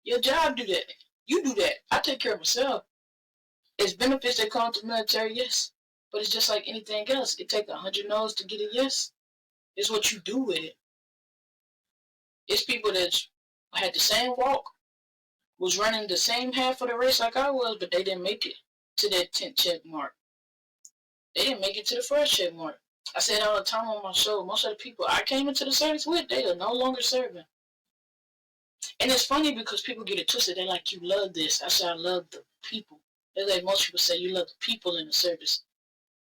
Your job do that. You do that. I take care of myself. There's benefits that come to the military, yes. But it's just like anything else. It takes 100 no's to get a yes. It's what you do with it. It's people that had the same walk, was running the same half of the race like I was, but they didn't make it to that 10th check mark. They didn't make it to the first check mark. I said all the time on my show, most of the people I came into the service with, they are no longer serving. And it's funny because people get it twisted. They're like, you love this. I said, I love the people. They're like most people say, you love the people in the service.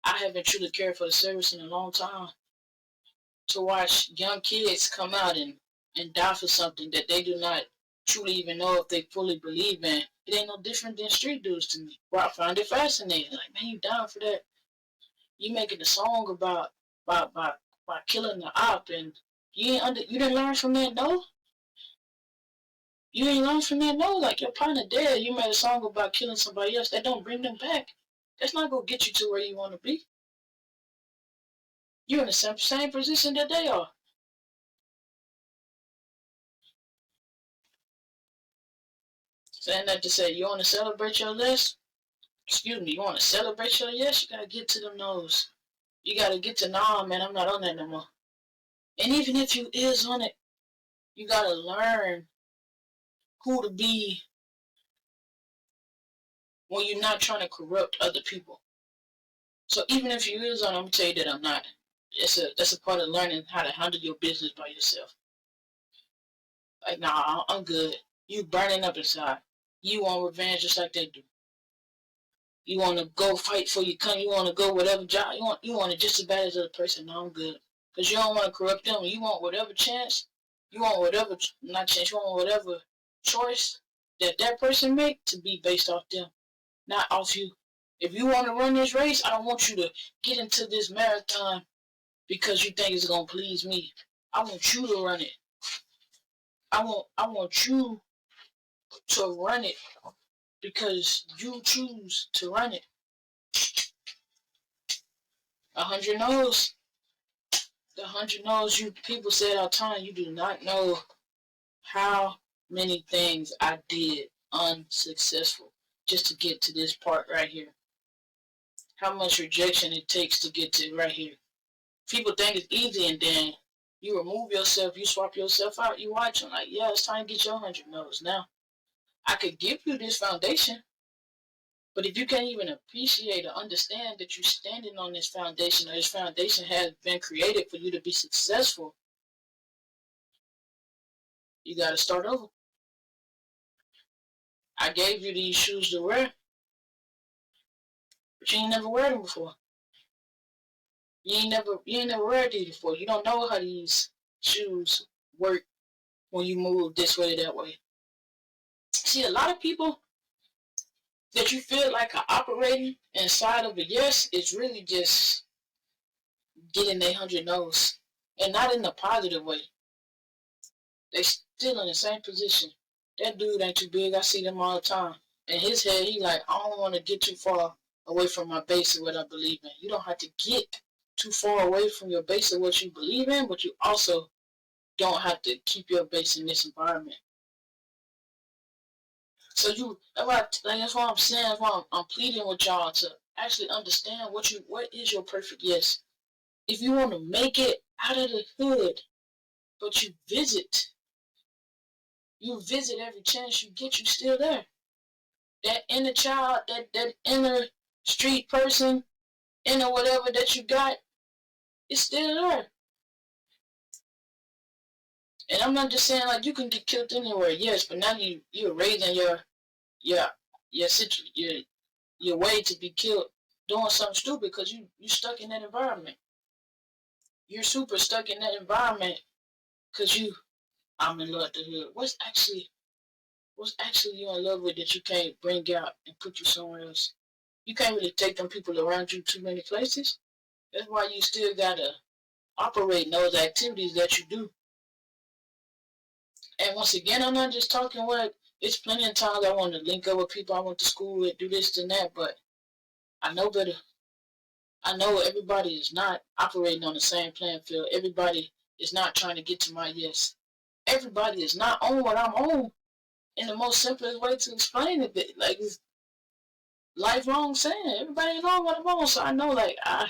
I haven't truly cared for the service in a long time. To watch young kids come out and die for something that they do not truly even know if they fully believe in, it ain't no different than street dudes to me. Well, I find it fascinating. Like, man, you down for that? You making a song about killing the op, and you didn't learn from that, no? You ain't learned from that, no? Like, your partner dead, you made a song about killing somebody else. That don't bring them back. That's not gonna get you to where you want to be. You're in the same position that they are. Saying that to say, you want to celebrate your yes? Excuse me, you want to celebrate your yes? You gotta get to them no's. You gotta get to, nah, man, I'm not on that no more. And even if you is on it, you gotta learn who to be when you're not trying to corrupt other people. So even if you is on, I'm gonna tell you that I'm not. That's a part of learning how to handle your business by yourself. Like, nah, I'm good. You burning up inside. You want revenge just like they do. You want to go fight for your country. You want to go whatever job. You want it just as bad as the other person. No, I'm good. Because you don't want to corrupt them. You want whatever chance. You want whatever, not chance. You want whatever choice that person make to be based off them, not off you. If you want to run this race, I don't want you to get into this marathon because you think it's going to please me. I want you to run it. I want you to run it because you choose to run it. 100 no's. The 100 no's you people say all the time. You do not know how many things I did unsuccessful just to get to this part right here. How much rejection it takes to get to right here. People think it's easy, and then you remove yourself, you swap yourself out, you watch them like, yeah, it's time to get your 100 no's. Now, I could give you this foundation, but if you can't even appreciate or understand that you're standing on this foundation, or this foundation has been created for you to be successful, you got to start over. I gave you these shoes to wear, but you ain't never wear them before. You ain't never wear these before. You don't know how these shoes work when you move this way or that way. See, a lot of people, that you feel like are operating inside of a yes is really just getting 800 no's. And not in a positive way. They still in the same position. That dude ain't too big. I see them all the time. In his head, he like, I don't want to get too far away from my base of what I believe in. You don't have to get too far away from your base of what you believe in, but you also don't have to keep your base in this environment. So that's why I'm saying, that's why I'm pleading with y'all to actually understand what is your perfect yes. If you want to make it out of the hood, but you visit every chance you get, you still there. That inner child, that inner street person, inner whatever that you got, it's still there. And I'm not just saying like you can get killed anywhere, yes, but now you're raising your way to be killed doing something stupid because you stuck in that environment. You're super stuck in that environment because I'm in love with the hood. What's actually you in love with that you can't bring out and put you somewhere else? You can't really take them people around you too many places. That's why you still gotta operate in those activities that you do. And once again, I'm not just talking what it's plenty of times I want to link up with people I went to school with, do this and that, but I know better. I know everybody is not operating on the same playing field. Everybody is not trying to get to my yes. Everybody is not on what I'm on. In the most simplest way to explain it, like it's lifelong saying, everybody is on what I'm on. So I know, like I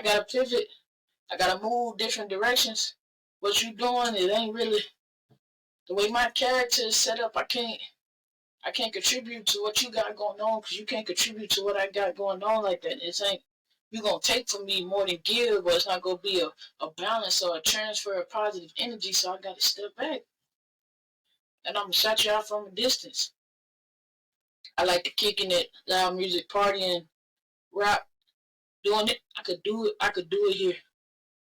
gotta pivot. I gotta move different directions. What you doing? It ain't really the way my character is set up. I can't contribute to what you got going on because you can't contribute to what I got going on like that. It ain't you gonna take from me more than give, but it's not gonna be a balance or a transfer of positive energy. So I gotta step back, and I'm gonna shut you out from a distance. I like to kick in it, loud music, partying, rap, doing it. I could do it. I could do it here.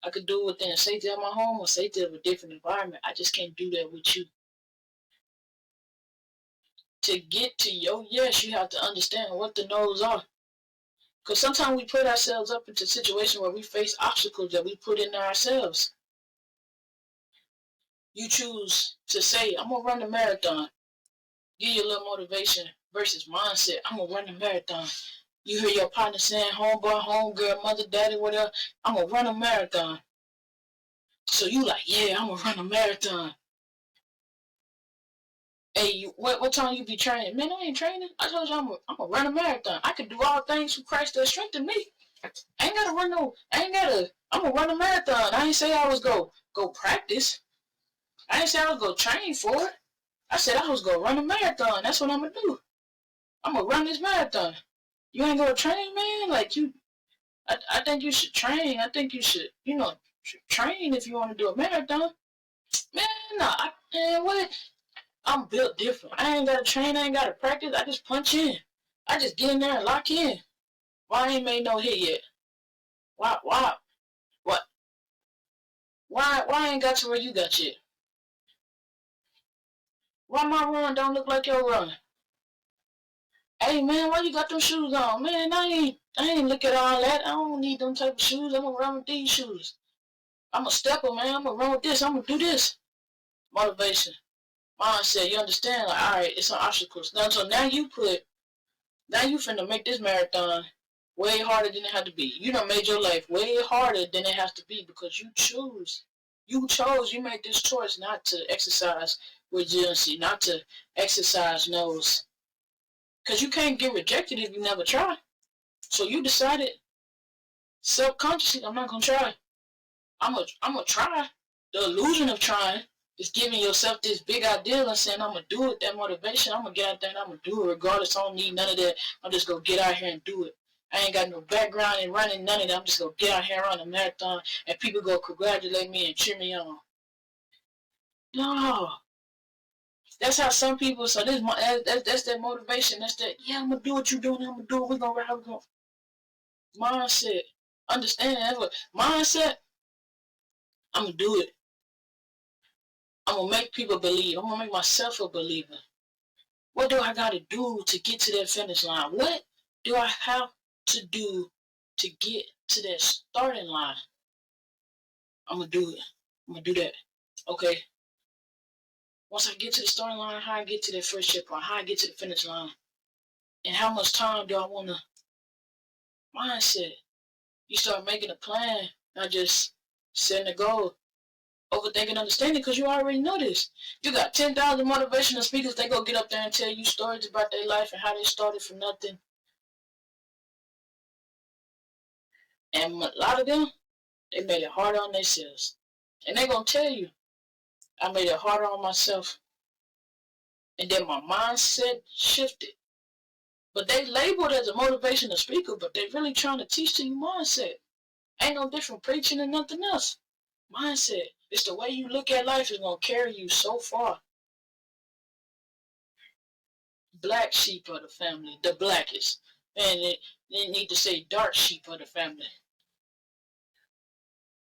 I could do it within the safety of my home or safety of a different environment. I just can't do that with you. To get to your yes, you have to understand what the no's are. Because sometimes we put ourselves up into situations where we face obstacles that we put in ourselves. You choose to say, I'm going to run the marathon. Give you a little motivation versus mindset. I'm going to run the marathon. You hear your partner saying, homeboy, homegirl, mother, daddy, whatever, I'm going to run a marathon. So you like, yeah, I'm going to run a marathon. Hey, what time you be training? Man, I ain't training. I told you I'm going to run a marathon. I can do all things through Christ that strengthen me. I ain't got to run I'm going to run a marathon. I ain't say I was go practice. I ain't say I was going to train for it. I said I was going to run a marathon. That's what I'm going to do. I'm going to run this marathon. You ain't going to train, man? Like, I think you should train. I think you should, train if you want to do a marathon. Man, nah. What? I'm built different. I ain't got to train. I ain't got to practice. I just punch in. I just get in there and lock in. Why I ain't made no hit yet? Why? What? Why I ain't got to where you got yet? Why my run don't look like your run? Hey man, why you got them shoes on? Man, I ain't look at all that. I don't need them type of shoes. I'm gonna run with these shoes. I'm a stepper, man. I'm gonna run with this. I'm gonna do this. Motivation. Mindset, you understand? Like, alright, it's an obstacle. So now you finna make this marathon way harder than it had to be. You done made your life way harder than it has to be because you chose. You made this choice not to exercise resiliency, not to exercise no's. Because you can't get rejected if you never try. So you decided, subconsciously, I'm not going to try. I'm going to try. The illusion of trying is giving yourself this big ideal and saying, I'm going to do it, that motivation. I'm going to get out there and I'm going to do it regardless. I don't need none of that. I'm just going to get out here and do it. I ain't got no background in running, none of that. I'm just going to get out here and run a marathon and people go congratulate me and cheer me on. No. That's how some people, so that's that motivation. That's that, yeah, I'm going to do what you're doing. I'm going to do it. We're going to ride. We're going to. Mindset. Understand that. Mindset, I'm going to do it. I'm going to make people believe. I'm going to make myself a believer. What do I got to do to get to that finish line? What do I have to do to get to that starting line? I'm going to do it. I'm going to do that. Okay. Once I get to the starting line, how I get to that first checkpoint, how I get to the finish line, and how much time do I want to mindset. You start making a plan, not just setting a goal. Overthinking, understanding, because you already know this. You got 10,000 motivational speakers. They go get up there and tell you stories about their life and how they started from nothing. And a lot of them, they made it harder on themselves. And they're going to tell you, I made it harder on myself. And then my mindset shifted. But they labeled as a motivational speaker, but they're really trying to teach you mindset. Ain't no different preaching and nothing else. Mindset. It's the way you look at life is going to carry you so far. Black sheep of the family, the blackest. And they need to say dark sheep of the family.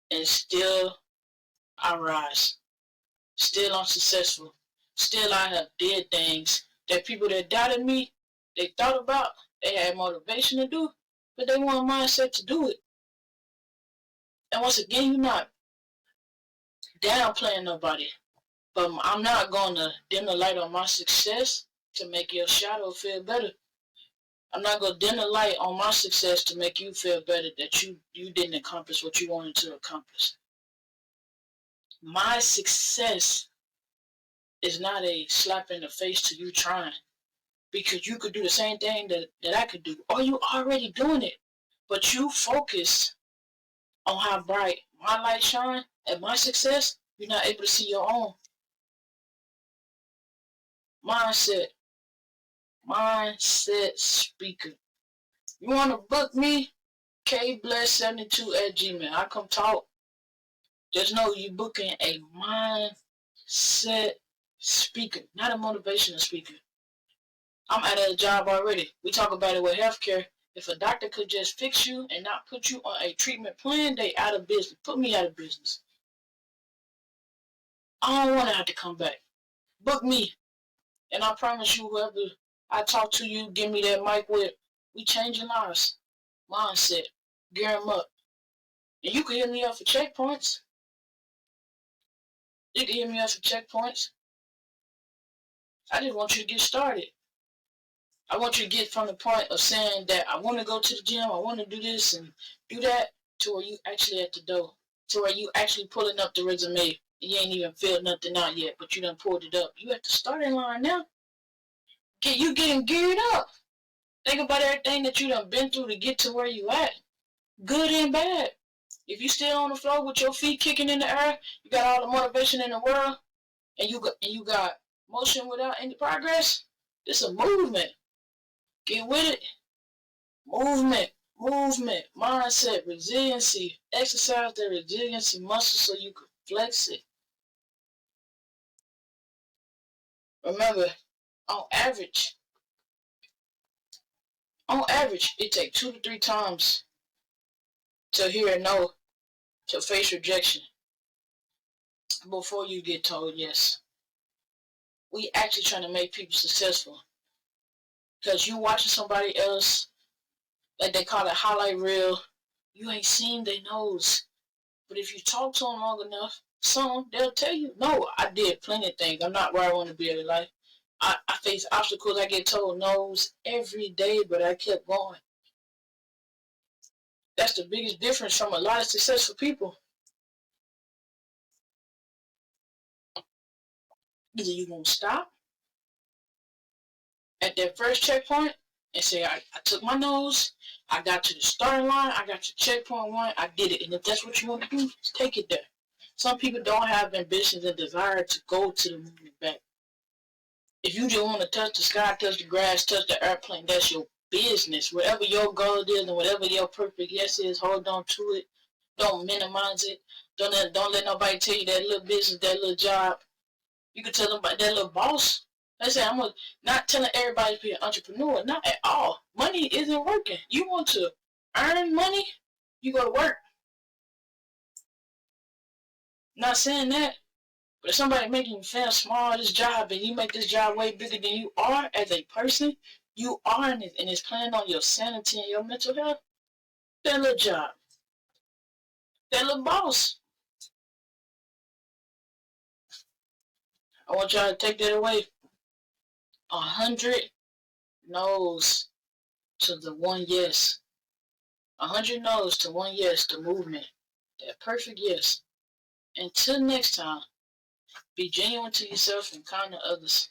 And still I rise. Still I'm successful. Still I have did things that people that doubted me, they thought about, they had motivation to do, but they want a mindset to do it. And once again, you're not downplaying nobody. But I'm not going to dim the light on my success to make your shadow feel better. I'm not going to dim the light on my success to make you feel better that you didn't accomplish what you wanted to accomplish. My success is not a slap in the face to you trying. Because you could do the same thing that I could do. Or you already doing it. But you focus on how bright my light shine and my success, you're not able to see your own. Mindset speaker. You want to book me? kbless72@gmail. I come talk. Just know you booking a mindset speaker, not a motivational speaker. I'm out of a job already. We talk about it with healthcare. If a doctor could just fix you and not put you on a treatment plan, they out of business. Put me out of business. I don't want to have to come back. Book me. And I promise you, whoever I talk to, you give me that mic with, we changing lives. Mindset. Gear them up. And you can hit me up for checkpoints. You can hit me up for checkpoints. I just want you to get started. I want you to get from the point of saying that I want to go to the gym, I want to do this and do that, to where you actually at the door. To where you actually pulling up the resume. You ain't even filled nothing out yet, but you done pulled it up. You at the starting line now. You getting geared up. Think about everything that you done been through to get to where you at. Good and bad. If you still on the floor with your feet kicking in the air, you got all the motivation in the world, and you got motion without any progress, it's a movement. Get with it. Movement, mindset, resiliency. Exercise the resiliency muscle so you can flex it. Remember, on average, it takes 2 to 3 times to hear a no, to face rejection, before you get told yes. We actually trying to make people successful. Because you watching somebody else, like they call it highlight reel, you ain't seen their nose. But if you talk to them long enough, they'll tell you, no, I did plenty of things. I'm not where I want to be in life. I face obstacles. I get told no's every day, but I kept going. That's the biggest difference from a lot of successful people. Either you're going to stop at that first checkpoint and say, I took my nose, I got to the starting line, I got to checkpoint 1, I did it. And if that's what you want to do, just take it there. Some people don't have ambitions and desire to go to the moon and back. If you just want to touch the sky, touch the grass, touch the airplane, that's your business. Whatever your goal is and whatever your perfect yes is, hold on to it. Don't minimize it. Don't let nobody tell you that little business, that little job. You can tell them about that little boss. I say, I'm not telling everybody to be an entrepreneur. Not at all. Money isn't working. You want to earn money, you go to work. Not saying that. But if somebody making you feel small, this job, and you make this job way bigger than you are as a person, you are in it, and it's playing on your sanity and your mental health. That little job, that little boss. I want y'all to take that away. 100 no's to the one yes. 100 no's to one yes, the movement. That perfect yes. Until next time, be genuine to yourself and kind to others.